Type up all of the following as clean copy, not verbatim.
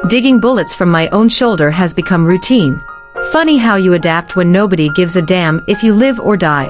Digging bullets from my own shoulder has become routine. Funny how you adapt when nobody gives a damn if you live or die.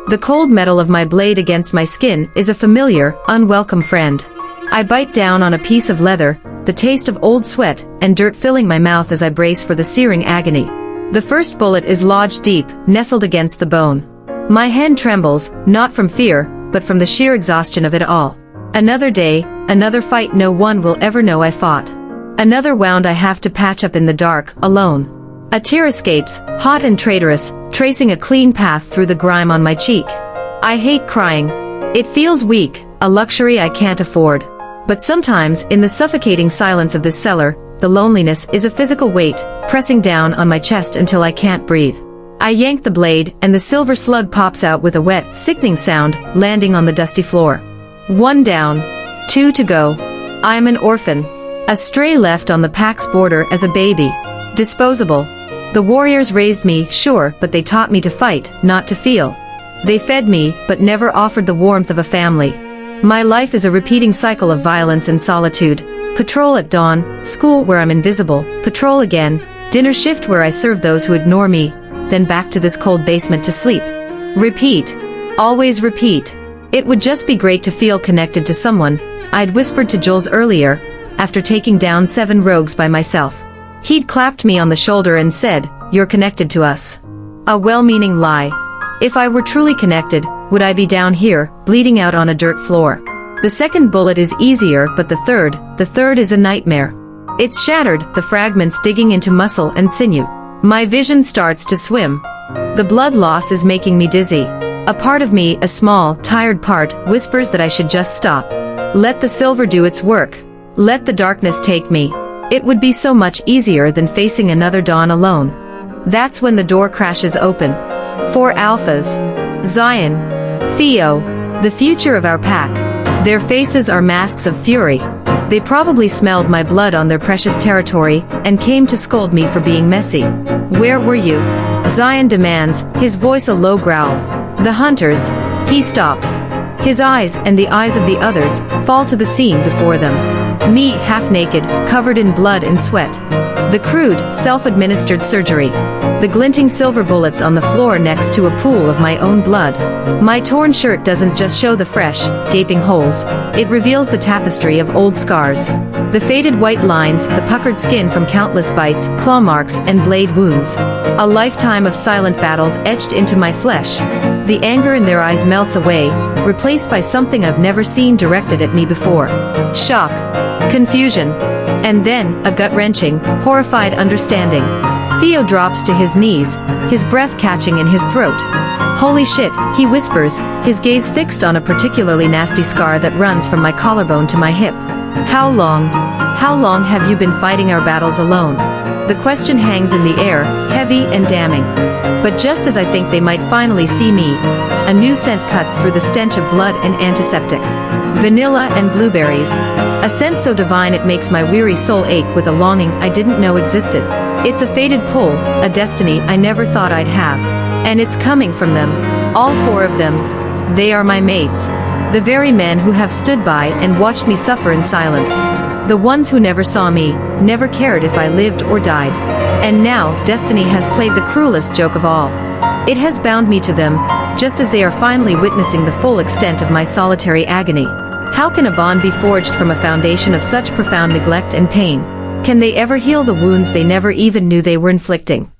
The cold metal of my blade against my skin is a familiar, unwelcome friend. I bite down on a piece of leather, the taste of old sweat and dirt filling my mouth as I brace for the searing agony. The first bullet is lodged deep, nestled against the bone. My hand trembles, not from fear, but from the sheer exhaustion of it all. Another day, another fight no one will ever know I fought. Another wound I have to patch up in the dark, alone. A tear escapes, hot and traitorous, tracing a clean path through the grime on my cheek. I hate crying. It feels weak, a luxury I can't afford. But sometimes, in the suffocating silence of this cellar, the loneliness is a physical weight, pressing down on my chest until I can't breathe. I yank the blade, and the silver slug pops out with a wet, sickening sound, landing on the dusty floor. 1 down. 2 to go. I am an orphan. A stray left on the pack's border as a baby. Disposable. The warriors raised me, sure, but they taught me to fight, not to feel. They fed me, but never offered the warmth of a family. My life is a repeating cycle of violence and solitude. Patrol at dawn, school where I'm invisible, patrol again, dinner shift where I serve those who ignore me, then back to this cold basement to sleep. Repeat. Always repeat. It would just be great to feel connected to someone, I'd whispered to Jules earlier, after taking down 7 rogues by myself. He'd clapped me on the shoulder and said, "You're connected to us." A well-meaning lie. If I were truly connected, would I be down here, bleeding out on a dirt floor? The second bullet is easier, but the third is a nightmare. It's shattered, the fragments digging into muscle and sinew. My vision starts to swim. The blood loss is making me dizzy. A part of me, a small, tired part, whispers that I should just stop. Let the silver do its work. Let the darkness take me. It would be so much easier than facing another dawn alone. That's when the door crashes open. 4 alphas. Zion. Theo. The future of our pack. Their faces are masks of fury. They probably smelled my blood on their precious territory, and came to scold me for being messy. Where were you? Zion demands, his voice a low growl. The hunters. He stops. His eyes, and the eyes of the others, fall to the scene before them. Me, half-naked, covered in blood and sweat. The crude, self-administered surgery. The glinting silver bullets on the floor next to a pool of my own blood. My torn shirt doesn't just show the fresh, gaping holes, it reveals the tapestry of old scars. The faded white lines, the puckered skin from countless bites, claw marks, and blade wounds. A lifetime of silent battles etched into my flesh. The anger in their eyes melts away, replaced by something I've never seen directed at me before. Shock. Confusion. And then, a gut-wrenching, horrified understanding. Theo drops to his knees, his breath catching in his throat. Holy shit, he whispers, his gaze fixed on a particularly nasty scar that runs from my collarbone to my hip. How long have you been fighting our battles alone? The question hangs in the air, heavy and damning. But just as I think they might finally see me, a new scent cuts through the stench of blood and antiseptic. Vanilla and blueberries. A scent so divine it makes my weary soul ache with a longing I didn't know existed. It's a fated pull, a destiny I never thought I'd have. And it's coming from them. All 4 of them. They are my mates. The very men who have stood by and watched me suffer in silence. The ones who never saw me, never cared if I lived or died. And now, destiny has played the cruelest joke of all. It has bound me to them, just as they are finally witnessing the full extent of my solitary agony. How can a bond be forged from a foundation of such profound neglect and pain? Can they ever heal the wounds they never even knew they were inflicting?